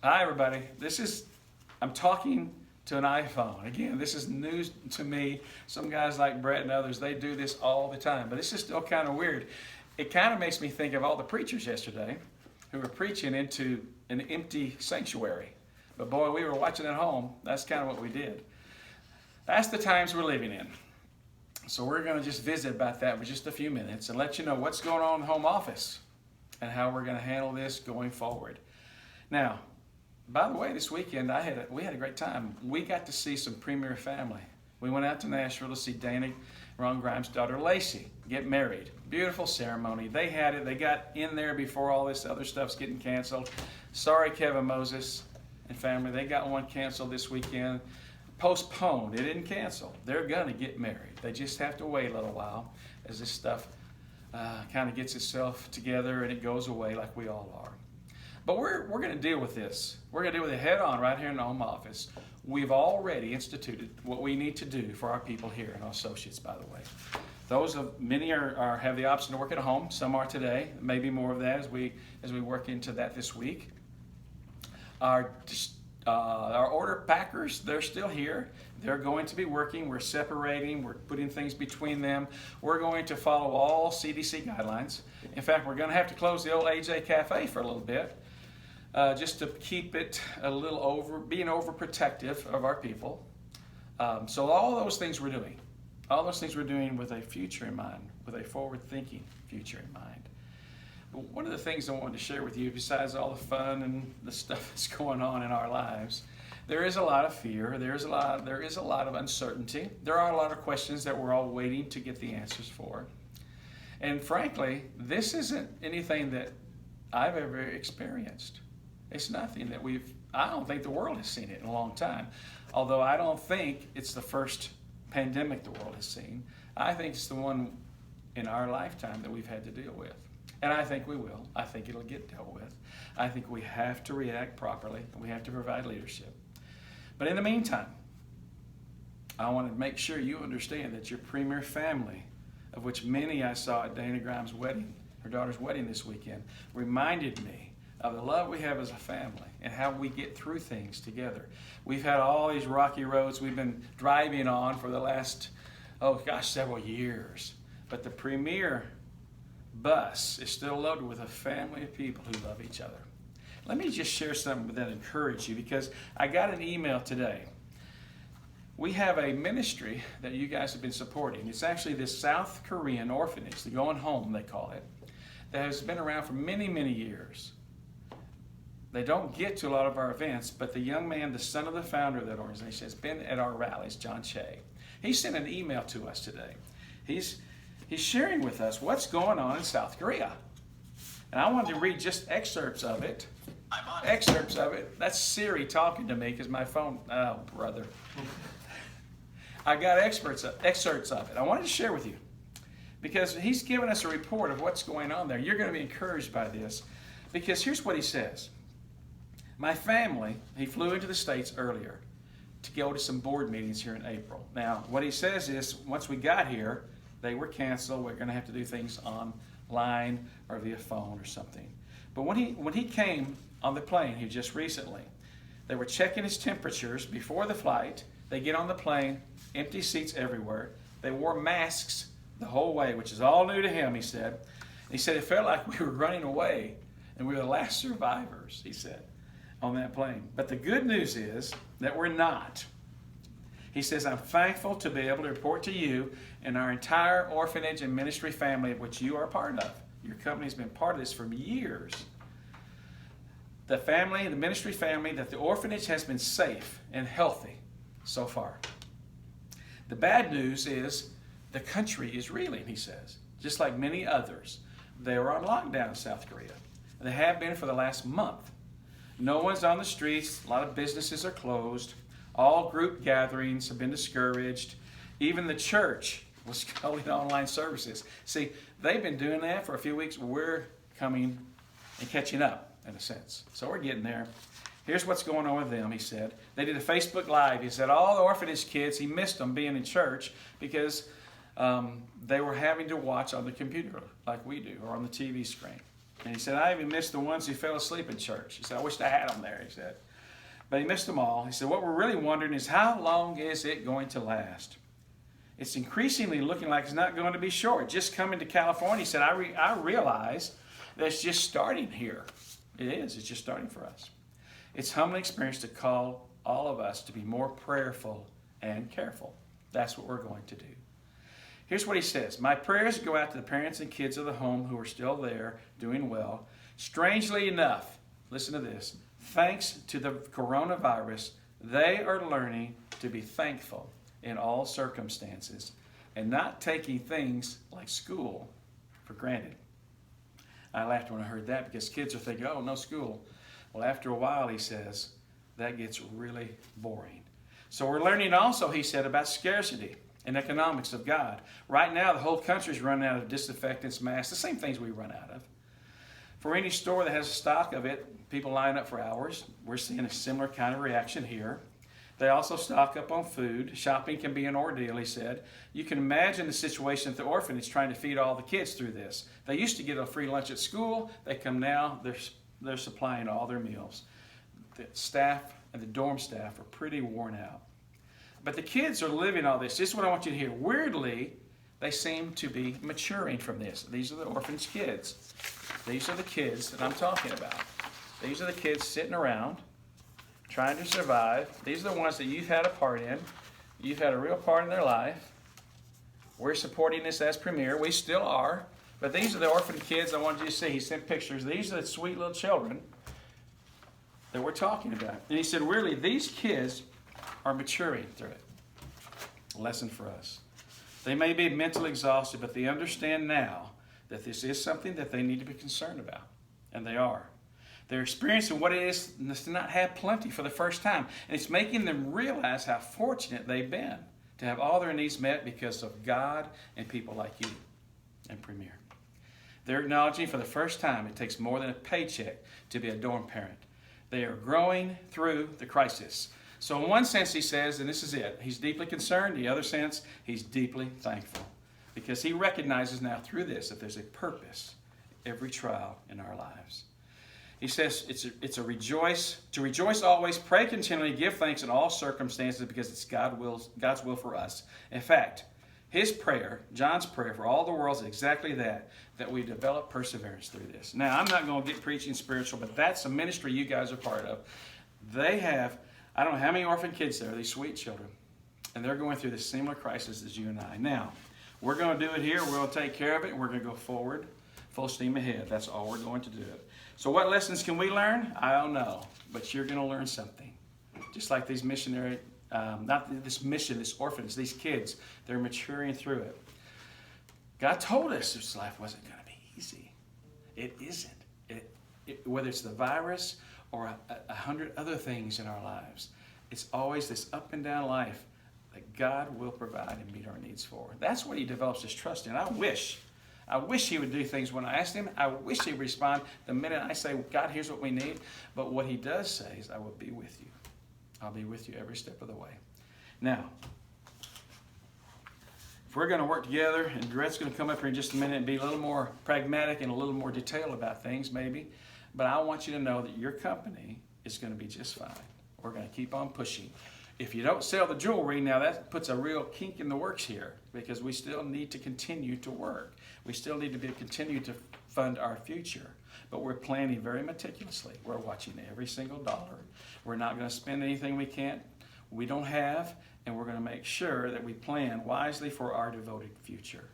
Hi, everybody. I'm talking to an iPhone. Again, this is news to me. Some guys like Brett and others, they do this all the time, but this is still kind of weird. It kind of makes me think of all the preachers yesterday who were preaching into an empty sanctuary. But boy, we were watching at home. That's kind of what we did. That's the times we're living in. So we're going to just visit about that for just a few minutes and let you know what's going on in the home office and how we're going to handle this going forward. Now, by the way, this weekend we had a great time. We got to see some premier family. We went out to Nashville to see Dana Ron Grimes' daughter Lacey get married. Beautiful ceremony. They had it. They got in there before all this other stuff's getting canceled. Sorry, Kevin Moses and family. They got one canceled this weekend. Postponed. It didn't cancel. They're going to get married. They just have to wait a little while as this stuff kind of gets itself together and it goes away like we all are. But we're going to deal with this. We're going to deal with it head on right here in the home office. We've already instituted what we need to do for our people here and our associates, by the way. Many have the option to work at home. Some are today. Maybe more of that as we work into that this week. Our order packers, they're still here. They're going to be working. We're separating. We're putting things between them. We're going to follow all CDC guidelines. In fact, we're going to have to close the old AJ Cafe for a little bit, just to keep it being overprotective of our people. So all those things we're doing. All those things we're doing with a future in mind, with a forward-thinking future in mind. But one of the things I wanted to share with you, besides all the fun and the stuff that's going on in our lives, there is a lot of fear. There is a lot of uncertainty. There are a lot of questions that we're all waiting to get the answers for. And frankly, this isn't anything that I've ever experienced. It's nothing that I don't think the world has seen it in a long time. Although I don't think it's the first pandemic the world has seen. I think it's the one in our lifetime that we've had to deal with. And I think we will. I think it'll get dealt with. I think we have to react properly. We have to provide leadership. But in the meantime, I want to make sure you understand that your premier family, of which many I saw at Dana Grimes' wedding, her daughter's wedding this weekend, reminded me of the love we have as a family and how we get through things together. We've had all these rocky roads we've been driving on for the last, several years. But the premier bus is still loaded with a family of people who love each other. Let me just share something that encourage you, because I got an email today. We have a ministry that you guys have been supporting. It's actually this South Korean orphanage, the Going Home they call it, that has been around for many, many years. They don't get to a lot of our events, but the young man, the son of the founder of that organization, has been at our rallies, John Che. He sent an email to us today. He's sharing with us what's going on in South Korea. And I wanted to read just excerpts of it. That's Siri talking to me because my phone, oh, brother. I got excerpts of it. I wanted to share with you because he's given us a report of what's going on there. You're going to be encouraged by this because here's what he says. My family, he flew into the States earlier to go to some board meetings here in April. Now, what he says is once we got here, they were canceled. We're going to have to do things online or via phone or something. But when he came on the plane here just recently, they were checking his temperatures before the flight. They get on the plane, empty seats everywhere. They wore masks the whole way, which is all new to him, he said. He said it felt like we were running away and we were the last survivors, he said, on that plane. But the good news is that we're not. He says, I'm thankful to be able to report to you and our entire orphanage and ministry family of which you are part of. Your company's been part of this for years. The ministry family, that the orphanage has been safe and healthy so far. The bad news is the country is reeling, he says, just like many others. They were on lockdown in South Korea. They have been for the last month. No one's on the streets. A lot of businesses are closed. All group gatherings have been discouraged. Even the church was holding online services. See, they've been doing that for a few weeks. We're coming and catching up, in a sense. So we're getting there. Here's what's going on with them, he said. They did a Facebook Live. He said all the orphanage kids, he missed them being in church because they were having to watch on the computer like we do or on the TV screen. And he said, I even missed the ones who fell asleep in church. He said, I wished I had them there, he said. But he missed them all. He said, what we're really wondering is how long is it going to last? It's increasingly looking like it's not going to be short. Just coming to California, he said, I realize that it's just starting here. It is. It's just starting for us. It's a humbling experience to call all of us to be more prayerful and careful. That's what we're going to do. Here's what he says. My prayers go out to the parents and kids of the home who are still there, doing well. Strangely enough, listen to this, thanks to the coronavirus, they are learning to be thankful in all circumstances and not taking things like school for granted. I laughed when I heard that because kids are thinking, oh, no school. Well, after a while, he says, that gets really boring. So we're learning also, he said, about scarcity and economics of God. Right now, the whole country's running out of disinfectants, masks, the same things we run out of. For any store that has a stock of it, people line up for hours. We're seeing a similar kind of reaction here. They also stock up on food. Shopping can be an ordeal, he said. You can imagine the situation at the orphanage trying to feed all the kids through this. They used to get a free lunch at school. They come now, they're supplying all their meals. The staff and the dorm staff are pretty worn out. But the kids are living all this. This is what I want you to hear. Weirdly, they seem to be maturing from this. These are the orphanage kids. These are the kids that I'm talking about. These are the kids sitting around, trying to survive. These are the ones that you've had a part in. You've had a real part in their life. We're supporting this as Premier. We still are. But these are the orphan kids I wanted you to see. He sent pictures. These are the sweet little children that we're talking about. And he said, really, these kids are maturing through it. A lesson for us. They may be mentally exhausted, but they understand now that this is something that they need to be concerned about. And they are. They're experiencing what it is to not have plenty for the first time. And it's making them realize how fortunate they've been to have all their needs met because of God and people like you and Premier. They're acknowledging for the first time it takes more than a paycheck to be a dorm parent. They are growing through the crisis. So in one sense, he says, and this is it, he's deeply concerned. In the other sense, he's deeply thankful because he recognizes now through this that there's a purpose every trial in our lives. He says it's a rejoice, to rejoice always, pray continually, give thanks in all circumstances because it's God's will for us. In fact, his prayer, John's prayer for all the world is exactly that we develop perseverance through this. Now, I'm not going to get preaching spiritual, but that's a ministry you guys are part of. They have, I don't know how many orphan kids there are, these sweet children, and they're going through the similar crisis as you and I. Now, we're going to do it here. We're going to take care of it, and we're going to go forward, full steam ahead. That's all we're going to do. So what lessons can we learn? I don't know, but you're going to learn something. Just like these missionary, not this mission, this orphans, these kids, they're maturing through it. God told us this life wasn't going to be easy. It isn't. Whether it's the virus or 100 other things in our lives, it's always this up and down life that God will provide and meet our needs for. That's what he develops his trust in. I wish he would do things when I ask him. I wish he would respond the minute I say, God, here's what we need. But what he does say is, I will be with you. I'll be with you every step of the way. Now, if we're going to work together, and Brett's going to come up here in just a minute and be a little more pragmatic and a little more detailed about things, maybe. But I want you to know that your company is going to be just fine. We're going to keep on pushing. If you don't sell the jewelry, now that puts a real kink in the works here because we still need to continue to work. We still need to continue to fund our future. But we're planning very meticulously. We're watching every single dollar. We're not going to spend anything we don't have, and we're going to make sure that we plan wisely for our devoted future.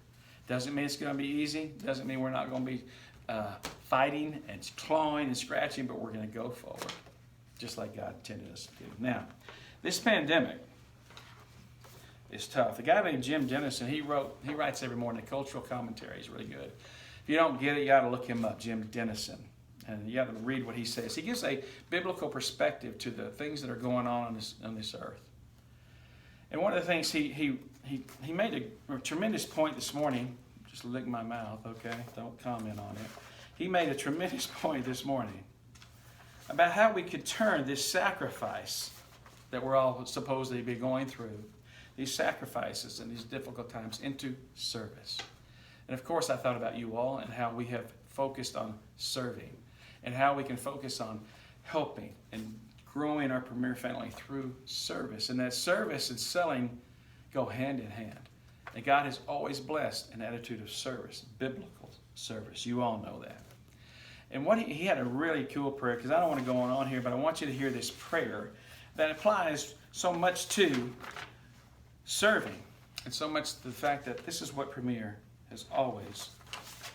Doesn't mean it's going to be easy. Doesn't mean we're not going to be fighting and clawing and scratching, but we're going to go forward, just like God intended us to do. Now, this pandemic is tough. A guy named Jim Dennison, he writes every morning a cultural commentary. He's really good. If you don't get it, you got to look him up, Jim Dennison. And you got to read what he says. He gives a biblical perspective to the things that are going on this earth. And one of the things he made a tremendous point this morning. Just lick my mouth, okay? Don't comment on it. He made a tremendous point this morning about how we could turn this sacrifice that we're all supposedly be going through, these sacrifices and these difficult times, into service. And of course, I thought about you all and how we have focused on serving and how we can focus on helping and growing our Premier family through service. And that service and selling go hand in hand. And God has always blessed an attitude of service, biblical service. You all know that. And what he had a really cool prayer, because I don't want to go on here, but I want you to hear this prayer that applies so much to serving and so much to the fact that this is what Premier has always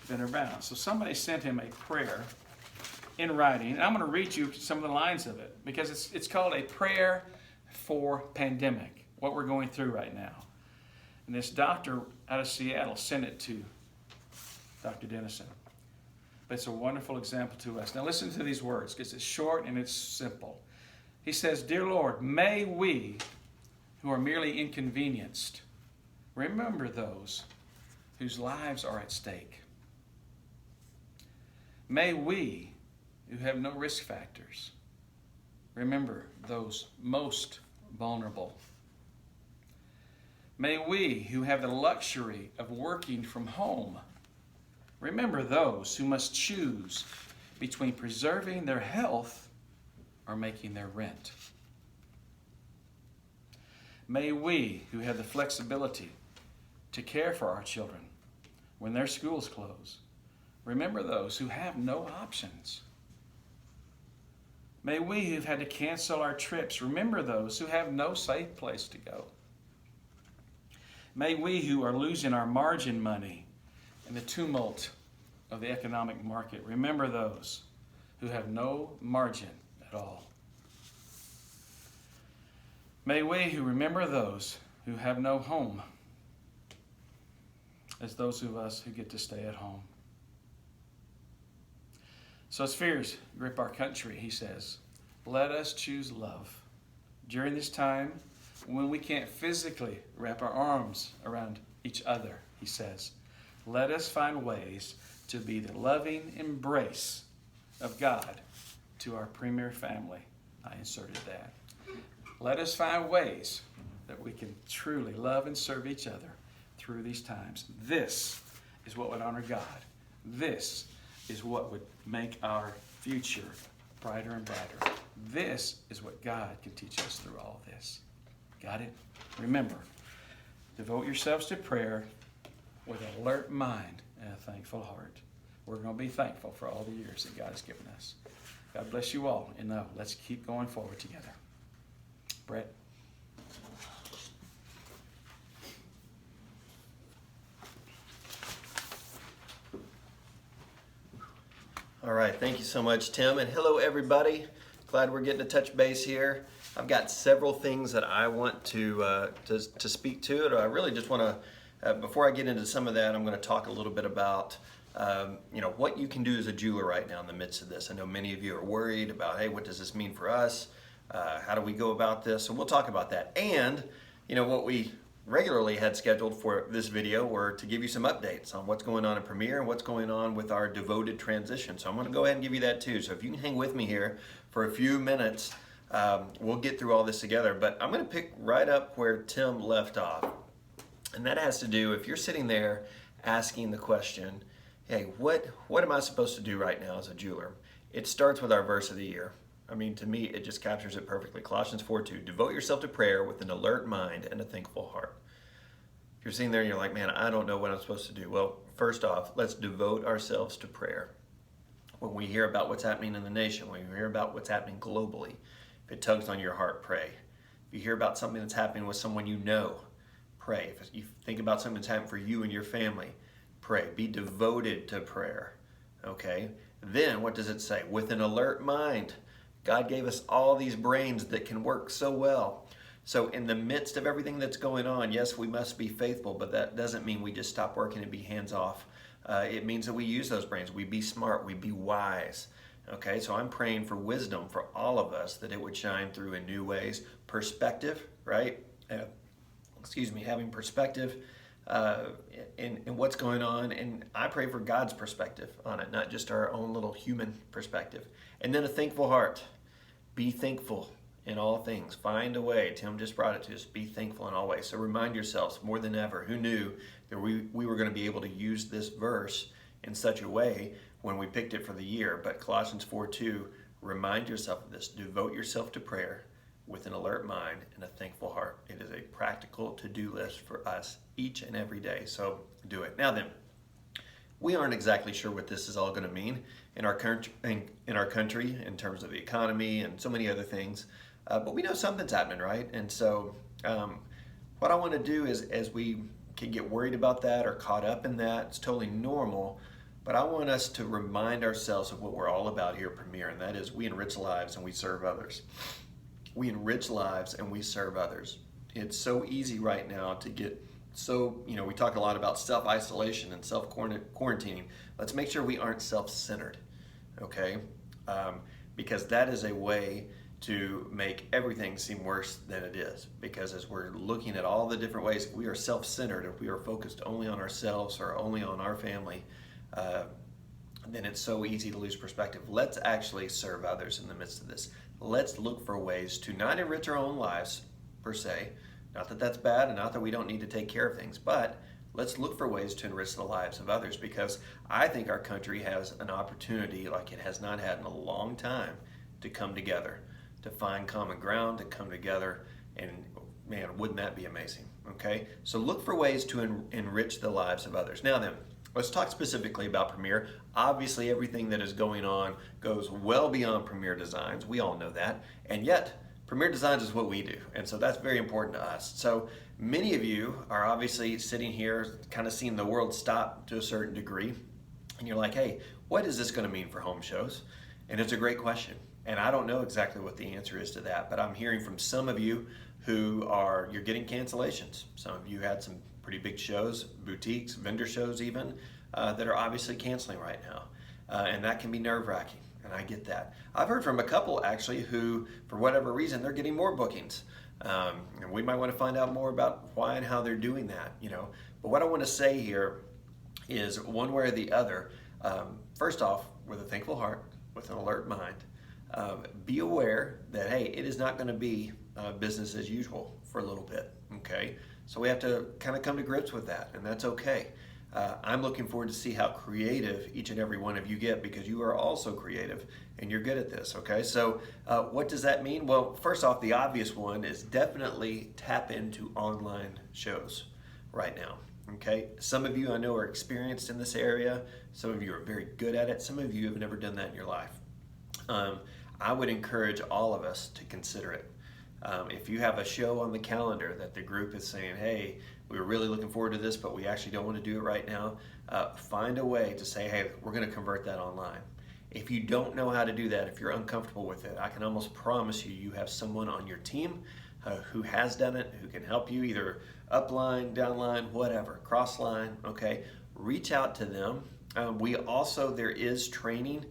been around. So somebody sent him a prayer in writing, and I'm going to read you some of the lines of it because it's called a prayer for pandemic, what we're going through right now. And this doctor out of Seattle sent it to Dr. Dennison. But it's a wonderful example to us. Now listen to these words because it's short and it's simple. He says, "Dear Lord, may we who are merely inconvenienced remember those whose lives are at stake. May we who have no risk factors remember those most vulnerable. May we who have the luxury of working from home remember those who must choose between preserving their health or making their rent. May we who have the flexibility to care for our children when their schools close remember those who have no options. May we who've had to cancel our trips remember those who have no safe place to go. May we who are losing our margin money in the tumult of the economic market remember those who have no margin at all. May we who remember those who have no home as those of us who get to stay at home. So as fears grip our country, he says, let us choose love. During this time when we can't physically wrap our arms around each other, he says, let us find ways to be the loving embrace of God to our Premier family. I inserted that. Let us find ways that we can truly love and serve each other through these times. This is what would honor God. This is what would make our future brighter and brighter. This is what God can teach us through all this. Got it? Remember, devote yourselves to prayer with an alert mind and a thankful heart. We're going to be thankful for all the years that God has given us. God bless you all, and let's keep going forward together. Brett. All right, thank you so much, Tim, and hello everybody. Glad we're getting to touch base here. I've got several things that I want to speak to. I really just want to, before I get into some of that, I'm going to talk a little bit about what you can do as a jeweler right now in the midst of this. I know many of you are worried about, hey, what does this mean for us? How do we go about this? So we'll talk about that. And what we regularly had scheduled for this video were to give you some updates on what's going on in Premier and what's going on with our devoted transition. So I'm going to go ahead and give you that too. So if you can hang with me here for a few minutes, we'll get through all this together. But I'm going to pick right up where Tim left off. And that has to do, if you're sitting there asking the question, hey, what am I supposed to do right now as a jeweler? It starts with our verse of the year. I mean, to me, it just captures it perfectly. Colossians 4:2, devote yourself to prayer with an alert mind and a thankful heart. If you're sitting there and you're like, man, I don't know what I'm supposed to do. Well, first off, let's devote ourselves to prayer. When we hear about what's happening in the nation, when we hear about what's happening globally, if it tugs on your heart, pray. If you hear about something that's happening with someone you know, pray. If you think about something that's happening for you and your family, pray. Be devoted to prayer, okay? Then what does it say? With an alert mind. God gave us all these brains that can work so well. So in the midst of everything that's going on, yes, we must be faithful, but that doesn't mean we just stop working and be hands off. It means that we use those brains. We be smart. We be wise. Okay, so I'm praying for wisdom for all of us, that it would shine through in new ways. Perspective, right? Having perspective in what's going on. And I pray for God's perspective on it, not just our own little human perspective. And then a thankful heart. Be thankful in all things. Find a way. Tim just brought it to us. Be thankful in all ways. So remind yourselves more than ever, who knew that we were going to be able to use this verse in such a way when we picked it for the year, but Colossians 4:2, remind yourself of this. Devote yourself to prayer with an alert mind and a thankful heart. It is a practical to-do list for us each and every day, so do it. Now then, we aren't exactly sure what this is all going to mean in our country, in terms of the economy and so many other things, but we know something's happening, right? And so what I want to do is, as we can get worried about that or caught up in that, it's totally normal, but I want us to remind ourselves of what we're all about here at Premier, and that is we enrich lives and we serve others. We enrich lives and we serve others. It's so easy right now to get we talk a lot about self-isolation and self-quarantining. Let's make sure we aren't self-centered, okay? Because that is a way to make everything seem worse than it is. Because as we're looking at all the different ways, if we are self-centered, if we are focused only on ourselves or only on our family, then it's so easy to lose perspective. Let's actually serve others in the midst of this. Let's look for ways to not enrich our own lives, per se. Not that that's bad, and not that we don't need to take care of things, but let's look for ways to enrich the lives of others, because I think our country has an opportunity like it has not had in a long time to come together, to find common ground, to come together, and man, wouldn't that be amazing, okay? So look for ways to enrich the lives of others. Now then, let's talk specifically about Premier. Obviously, everything that is going on goes well beyond Premier Designs. We all know that. And yet, Premier Designs is what we do. And so that's very important to us. So many of you are obviously sitting here kind of seeing the world stop to a certain degree. And you're like, hey, what is this going to mean for home shows? And it's a great question. And I don't know exactly what the answer is to that. But I'm hearing from some of you you're getting cancellations. Some of you had some pretty big shows, boutiques, vendor shows even, that are obviously canceling right now. And that can be nerve-wracking, and I get that. I've heard from a couple actually who, for whatever reason, they're getting more bookings. And we might want to find out more about why and how they're doing that, But what I want to say here is one way or the other, first off, with a thankful heart, with an alert mind, be aware that, hey, it is not going to be business as usual for a little bit, okay? So we have to kind of come to grips with that, and that's okay. I'm looking forward to see how creative each and every one of you get, because you are also creative and you're good at this, okay? So what does that mean? Well, first off, the obvious one is definitely tap into online shows right now, okay? Some of you I know are experienced in this area. Some of you are very good at it. Some of you have never done that in your life. I would encourage all of us to consider it. If you have a show on the calendar that the group is saying, hey, we were really looking forward to this, but we actually don't want to do it right now, find a way to say, hey, we're going to convert that online. If you don't know how to do that, if you're uncomfortable with it, I can almost promise you have someone on your team who has done it, who can help you either upline, downline, whatever, crossline, okay? Reach out to them. There is training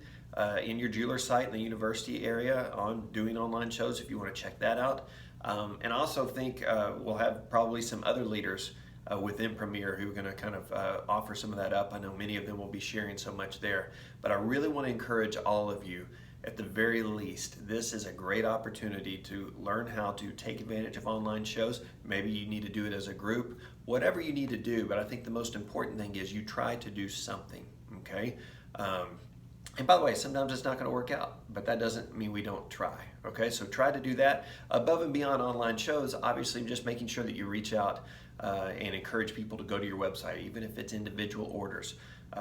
in your jeweler site in the university area on doing online shows if you want to check that out. And I also think we'll have probably some other leaders within Premier who are going to kind of offer some of that up. I know many of them will be sharing so much there. But I really want to encourage all of you, at the very least, this is a great opportunity to learn how to take advantage of online shows. Maybe you need to do it as a group, whatever you need to do. But I think the most important thing is you try to do something, okay? And by the way, sometimes it's not going to work out, but that doesn't mean we don't try, okay? So try to do that. Above and beyond online shows, obviously just making sure that you reach out and encourage people to go to your website, even if it's individual orders.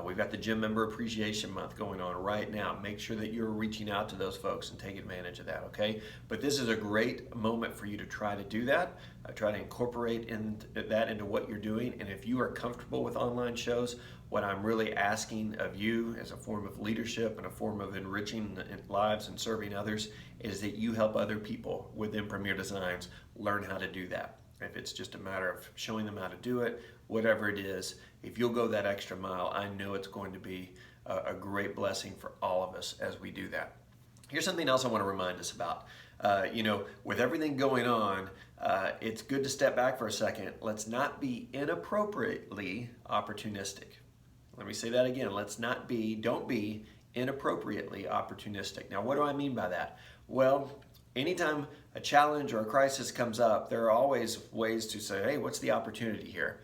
We've got the Gym Member Appreciation Month going on right now. Make sure that you're reaching out to those folks and take advantage of that, okay? But this is a great moment for you to try to do that. Try to incorporate that into what you're doing. And if you are comfortable with online shows, what I'm really asking of you as a form of leadership and a form of enriching lives and serving others is that you help other people within Premier Designs learn how to do that. If it's just a matter of showing them how to do it, whatever it is, if you'll go that extra mile, I know it's going to be a great blessing for all of us as we do that. Here's something else I want to remind us about. With everything going on, it's good to step back for a second. Let's not be inappropriately opportunistic. Let me say that again. Don't be inappropriately opportunistic. Now, what do I mean by that? Well, anytime a challenge or a crisis comes up, there are always ways to say, hey, what's the opportunity here?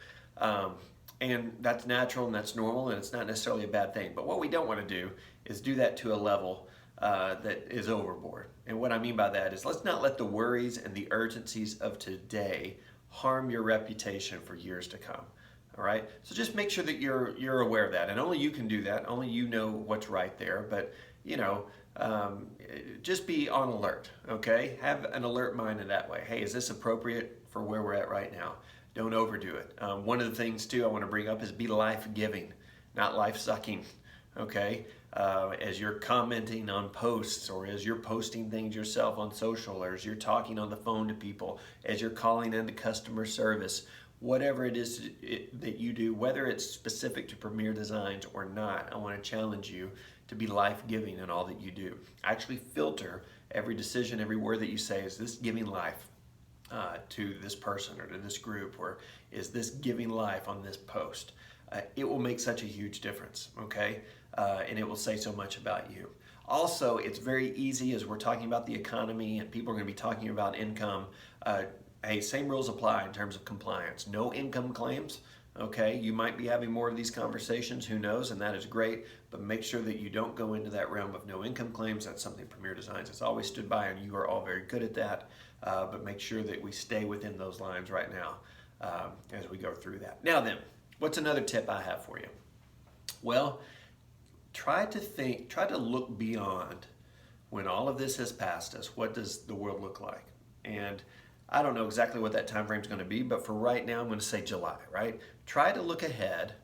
And that's natural and that's normal and it's not necessarily a bad thing. But what we don't want to do is do that to a level that is overboard. And what I mean by that is let's not let the worries and the urgencies of today harm your reputation for years to come. All right, so just make sure that you're aware of that, and only you can do that. Only you know what's right there. But just be on alert. Okay, have an alert mind in that way. Hey, is this appropriate for where we're at right now? Don't overdo it. One of the things too I want to bring up is be life-giving, not life-sucking. Okay, as you're commenting on posts, or as you're posting things yourself on social, or as you're talking on the phone to people, as you're calling into customer service. Whatever it is that you do, whether it's specific to Premier Designs or not, I want to challenge you to be life-giving in all that you do. Actually filter every decision, every word that you say. Is this giving life to this person or to this group, or is this giving life on this post? It will make such a huge difference, okay? And it will say so much about you. Also, it's very easy as we're talking about the economy and people are going to be talking about income. Hey, same rules apply in terms of compliance. No income claims, okay? You might be having more of these conversations, who knows, and that is great, but make sure that you don't go into that realm of no income claims. That's something Premier Designs has always stood by, and you are all very good at that, but make sure that we stay within those lines right now as we go through that. Now then, what's another tip I have for you? Well, try to look beyond when all of this has passed us. What does the world look like? And I don't know exactly what that time frame is going to be, but for right now, I'm going to say July, right? Try to look ahead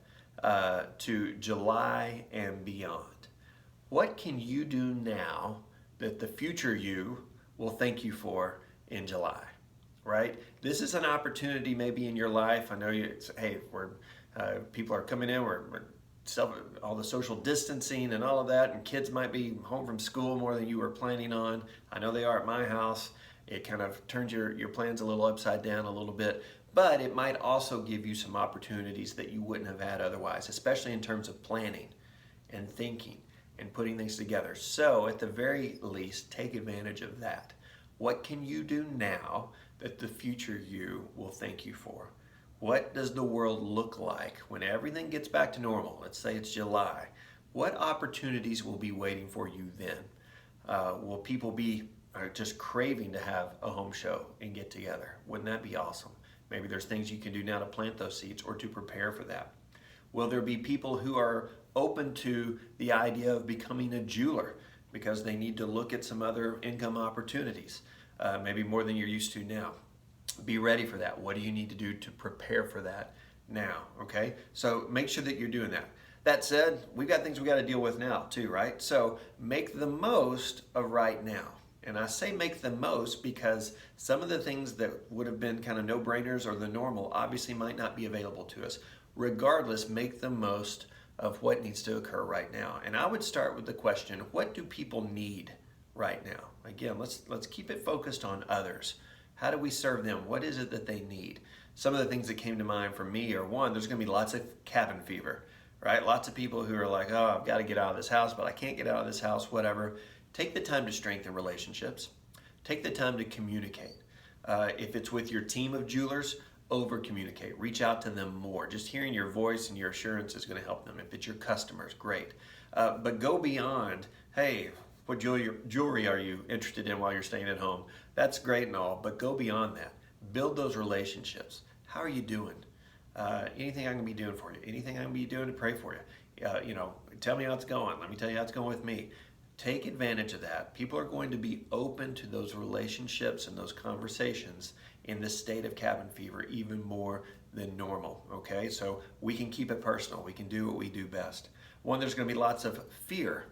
to July and beyond. What can you do now that the future you will thank you for in July, right? This is an opportunity maybe in your life. I know people are coming in, we're all the social distancing and all of that, and kids might be home from school more than you were planning on. I know they are at my house. It kind of turns your plans a little upside down a little bit, but it might also give you some opportunities that you wouldn't have had otherwise, especially in terms of planning and thinking and putting things together. So at the very least, take advantage of that. What can you do now that the future you will thank you for? What does the world look like when everything gets back to normal? Let's say it's July. What opportunities will be waiting for you then? Will people be just craving to have a home show and get together? Wouldn't that be awesome? Maybe there's things you can do now to plant those seeds or to prepare for that. Will there be people who are open to the idea of becoming a jeweler because they need to look at some other income opportunities, maybe more than you're used to now? Be ready for that. What do you need to do to prepare for that now? Okay, so make sure that you're doing that. That said, we've got things we got to deal with now too, right? So make the most of right now. And I say make the most because some of the things that would have been kind of no-brainers or the normal obviously might not be available to us. Regardless, make the most of what needs to occur right now. And I would start with the question, what do people need right now? Again, let's keep it focused on others. How do we serve them? What is it that they need? Some of the things that came to mind for me are, one, there's going to be lots of cabin fever, right? Lots of people who are like, oh, I've got to get out of this house, but I can't get out of this house, whatever. Take the time to strengthen relationships. Take the time to communicate. If it's with your team of jewelers, over-communicate. Reach out to them more. Just hearing your voice and your assurance is going to help them. If it's your customers, great. But go beyond, hey, what jewelry are you interested in while you're staying at home? That's great and all, but go beyond that. Build those relationships. How are you doing? Anything I can be doing for you? Anything I can be doing to pray for you? Tell me how it's going. Let me tell you how it's going with me. Take advantage of that. People are going to be open to those relationships and those conversations in this state of cabin fever even more than normal, okay? So we can keep it personal. We can do what we do best. One, there's going to be lots of fear.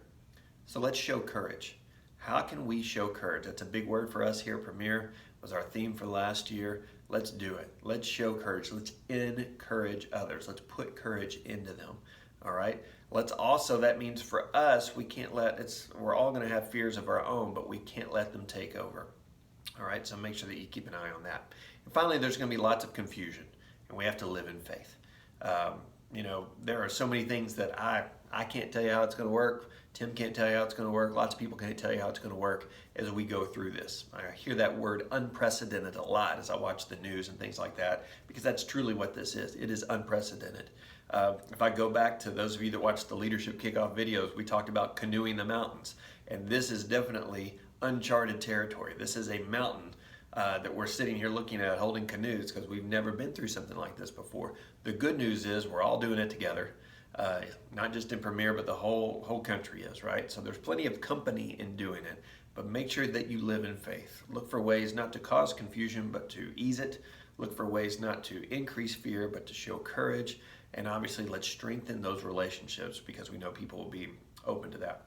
So let's show courage. How can we show courage? That's a big word for us here at Premier. It was our theme for last year. Let's do it. Let's show courage. Let's encourage others. Let's put courage into them. All right. Let's also, that means for us, we're all going to have fears of our own, but we can't let them take over. All right. So make sure that you keep an eye on that. And finally, there's going to be lots of confusion, and we have to live in faith. There are so many things that I can't tell you how it's going to work. Tim can't tell you how it's going to work. Lots of people can't tell you how it's going to work as we go through this. I hear that word unprecedented a lot as I watch the news and things like that, because that's truly what this is. It is unprecedented. If I go back to those of you that watched the Leadership Kickoff videos, we talked about canoeing the mountains. And this is definitely uncharted territory. This is a mountain that we're sitting here looking at holding canoes because we've never been through something like this before. The good news is we're all doing it together. Not just in Premier, but the whole country is, right? So there's plenty of company in doing it, but make sure that you live in faith. Look for ways not to cause confusion, but to ease it. Look for ways not to increase fear, but to show courage. And obviously, let's strengthen those relationships because we know people will be open to that.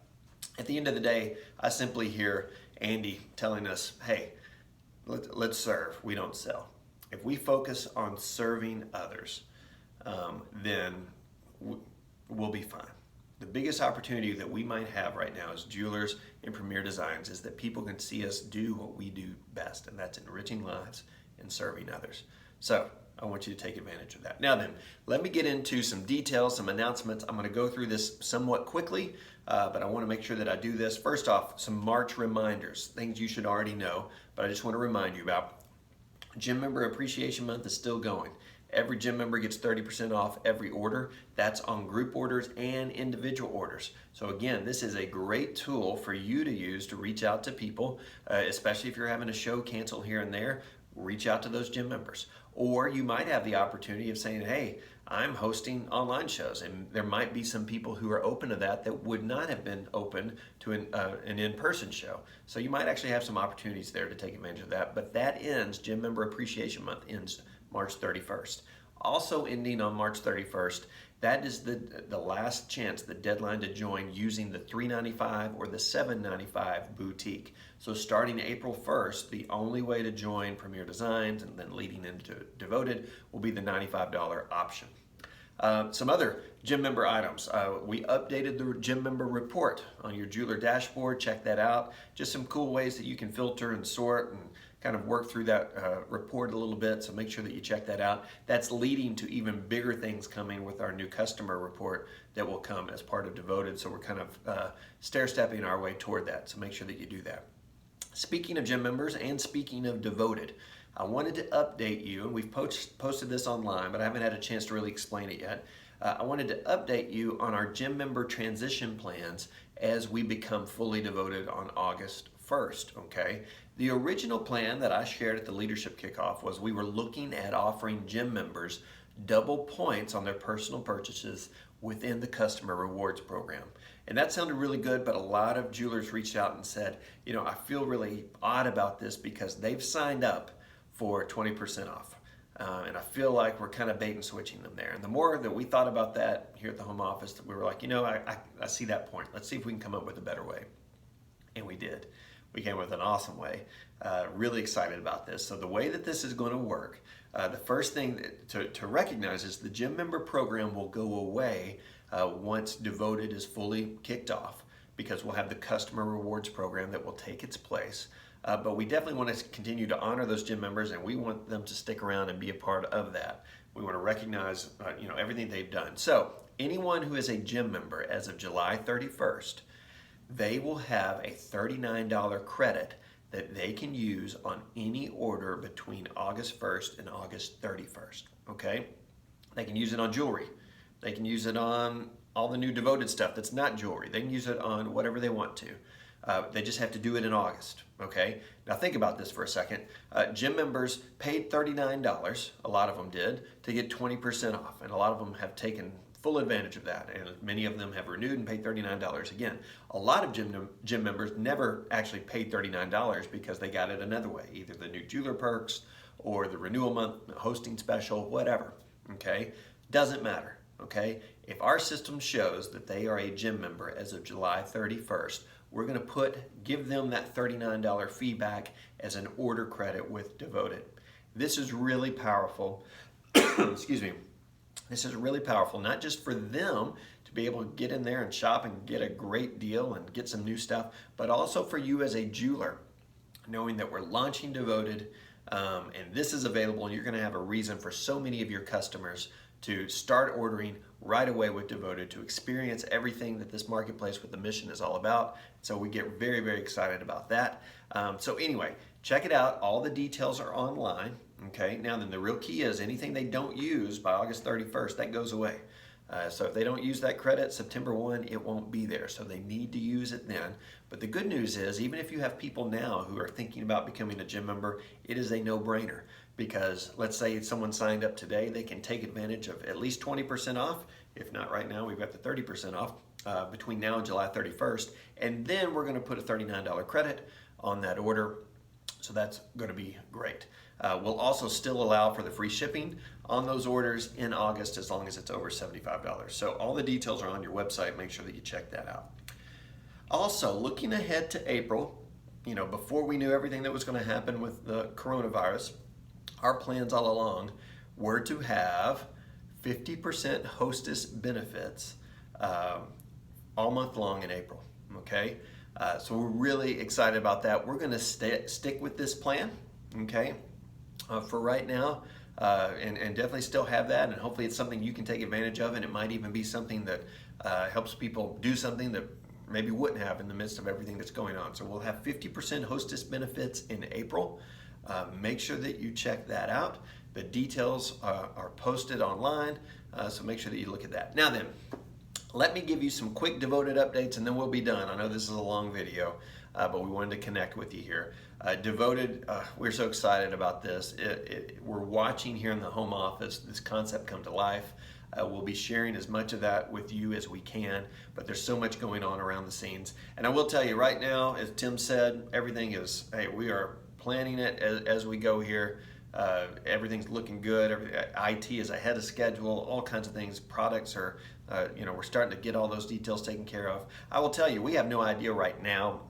At the end of the day, I simply hear Andy telling us, hey, let's serve, we don't sell. If we focus on serving others, then we'll be fine. The biggest opportunity that we might have right now as jewelers in Premier Designs is that people can see us do what we do best, and that's enriching lives and serving others. So I want you to take advantage of that. Now then, let me get into some details, some announcements. I'm going to go through this somewhat quickly, but I want to make sure that I do this. First off, some March reminders, things you should already know, but I just want to remind you about. Gym Member Appreciation Month is still going. Every gym member gets 30% off every order. That's on group orders and individual orders. So again, this is a great tool for you to use to reach out to people, especially if you're having a show cancel here and there. Reach out to those gym members. Or you might have the opportunity of saying, hey, I'm hosting online shows, and there might be some people who are open to that would not have been open to an in-person show. So you might actually have some opportunities there to take advantage of that. But that ends, Gym Member Appreciation Month ends March 31st. Also ending on March 31st, that is the last chance, the deadline to join using the $3.95 or the $7.95 boutique. So starting April 1st, the only way to join Premier Designs and then leading into Devoted will be the $95 option. Some other gym member items. We updated the gym member report on your jeweler dashboard. Check that out. Just some cool ways that you can filter and sort and kind of work through that report a little bit, so make sure that you check that out. That's leading to even bigger things coming with our new customer report that will come as part of Devoted, so we're kind of stair-stepping our way toward that, so make sure that you do that. Speaking of gym members and speaking of Devoted, I wanted to update you, and we've posted this online, but I haven't had a chance to really explain it yet. I wanted to update you on our gym member transition plans as we become fully Devoted on August 1st, okay? The original plan that I shared at the Leadership Kickoff was we were looking at offering gym members double points on their personal purchases within the Customer Rewards Program. And that sounded really good, but a lot of jewelers reached out and said, you know, I feel really odd about this because they've signed up for 20% off. And I feel like we're kind of bait and switching them there. And the more that we thought about that here at the home office, we were like, you know, I see that point. Let's see if we can come up with a better way. And we did. We came with an awesome way. Really excited about this. So the way that this is going to work, the first thing to recognize is the gym member program will go away once Devoted is fully kicked off, because we'll have the Customer Rewards Program that will take its place. But we definitely want to continue to honor those gym members, and we want them to stick around and be a part of that. We want to recognize you know, everything they've done. So anyone who is a gym member as of July 31st, they will have a $39 credit that they can use on any order between August 1st and August 31st, okay? They can use it on jewelry. They can use it on all the new Devoted stuff that's not jewelry. They can use it on whatever they want to. They just have to do it in August, okay? Now think about this for a second. Gym members paid $39, a lot of them did, to get 20% off, and a lot of them have taken full advantage of that, and many of them have renewed and paid $39 again. A lot of gym members never actually paid $39 because they got it another way, either the new jeweler perks or the renewal month hosting special, whatever, okay? Doesn't matter, okay? If our system shows that they are a gym member as of July 31st, we're going to give them that $39 fee back as an order credit with Devoted. This is really powerful. Excuse me. This is really powerful, not just for them to be able to get in there and shop and get a great deal and get some new stuff, but also for you as a jeweler, knowing that we're launching Devoted, and this is available, and you're going to have a reason for so many of your customers to start ordering right away with Devoted, to experience everything that this marketplace with the mission is all about. So we get very, very excited about that. So anyway, check it out. All the details are online. Okay, now then the real key is anything they don't use by August 31st, that goes away. So if they don't use that credit September 1, it won't be there. So they need to use it then. But the good news is, even if you have people now who are thinking about becoming a gym member, it is a no-brainer. Because let's say someone signed up today, they can take advantage of at least 20% off. If not right now, we've got the 30% off between now and July 31st. And then we're going to put a $39 credit on that order. So that's going to be great. We'll also still allow for the free shipping on those orders in August as long as it's over $75. So all the details are on your website. Make sure that you check that out. Also, looking ahead to April, before we knew everything that was going to happen with the coronavirus, our plans all along were to have 50% hostess benefits all month long in April. Okay, so we're really excited about that. We're going to stick with this plan. Okay, for right now, and definitely still have that, and hopefully it's something you can take advantage of, and it might even be something that helps people do something that maybe wouldn't have in the midst of everything that's going on. So we'll have 50% hostess benefits in April. Make sure that you check that out. The details are posted online, so make sure that you look at that. Now then, let me give you some quick Devoted updates and then we'll be done. I know this is a long video, but we wanted to connect with you here. Devoted, we're so excited about this. We're watching here in the home office this concept come to life. We'll be sharing as much of that with you as we can, but there's so much going on around the scenes. And I will tell you right now, as Tim said, everything is, hey, we are planning it as we go here. Everything's looking good. IT is ahead of schedule. All kinds of things. Products are, we're starting to get all those details taken care of. I will tell you, we have no idea right now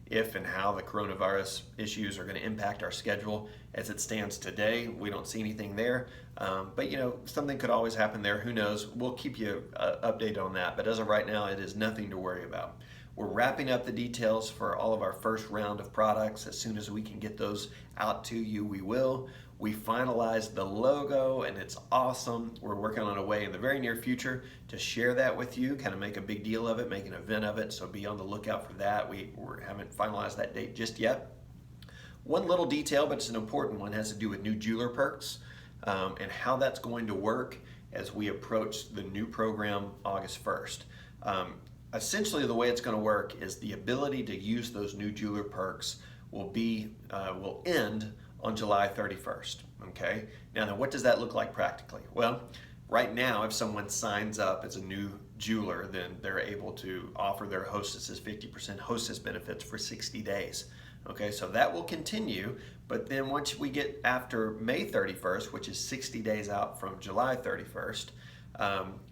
if and how the coronavirus issues are going to impact our schedule. As it stands today, we don't see anything there. But something could always happen there. Who knows? We'll keep you updated on that. But as of right now, it is nothing to worry about. We're wrapping up the details for all of our first round of products. As soon as we can get those out to you, we will. We finalized the logo and it's awesome. We're working on a way in the very near future to share that with you, kind of make a big deal of it, make an event of it. So be on the lookout for that. We haven't finalized that date just yet. One little detail, but it's an important one, has to do with new jeweler perks and how that's going to work as we approach the new program August 1st. Essentially, the way it's going to work is the ability to use those new jeweler perks will end on July 31st. Okay. Now, what does that look like practically? Well, right now, if someone signs up as a new jeweler, then they're able to offer their hostesses 50% hostess benefits for 60 days. Okay, so that will continue, but then once we get after May 31st, which is 60 days out from July 31st,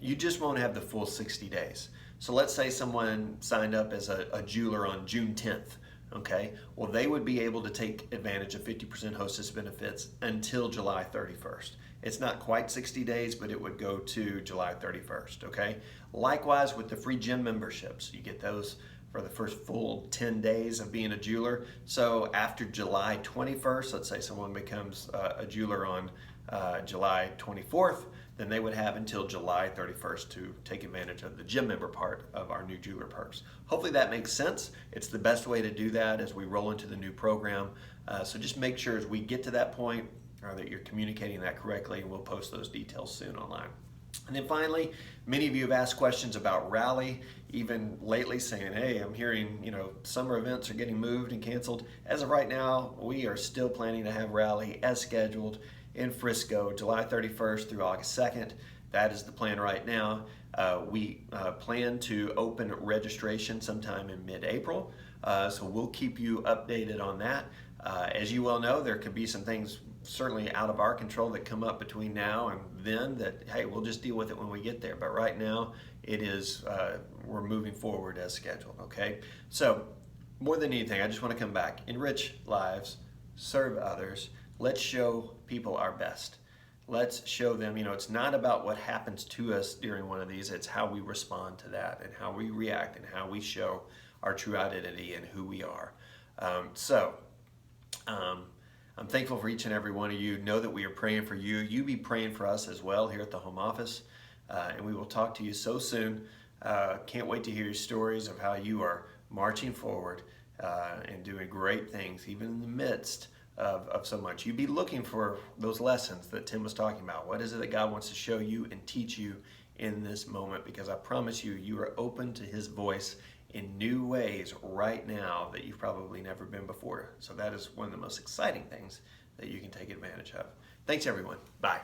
you just won't have the full 60 days. So let's say someone signed up as a jeweler on June 10th, okay? Well, they would be able to take advantage of 50% hostess benefits until July 31st. It's not quite 60 days, but it would go to July 31st, okay? Likewise with the free gym memberships, you get those for the first full 10 days of being a jeweler. So after July 21st, let's say someone becomes a jeweler on July 24th, then they would have until July 31st to take advantage of the gym member part of our new jeweler perks. Hopefully that makes sense. It's the best way to do that as we roll into the new program. So just make sure as we get to that point that you're communicating that correctly, and we'll post those details soon online. And then finally, many of you have asked questions about Rally, even lately saying, hey, I'm hearing, summer events are getting moved and canceled. As of right now, we are still planning to have Rally as scheduled in Frisco, July 31st through August 2nd. That is the plan right now. We plan to open registration sometime in mid-April, so we'll keep you updated on that. As you well know, there could be some things certainly out of our control that come up between now and then that, hey, we'll just deal with it when we get there. But right now, it is, we're moving forward as scheduled, okay? So more than anything, I just want to come back. Enrich lives, serve others. Let's show people our best. Let's show them, it's not about what happens to us during one of these, it's how we respond to that and how we react and how we show our true identity and who we are. I'm I'm thankful for each and every one of you. Know that we are praying for you. You be praying for us as well here at the home office. And we will talk to you so soon. Can't wait to hear your stories of how you are marching forward and doing great things, even in the midst of so much. You be looking for those lessons that Tim was talking about. What is it that God wants to show you and teach you in this moment? Because I promise you, you are open to His voice in new ways right now that you've probably never been before. So that is one of the most exciting things that you can take advantage of. Thanks, everyone. Bye.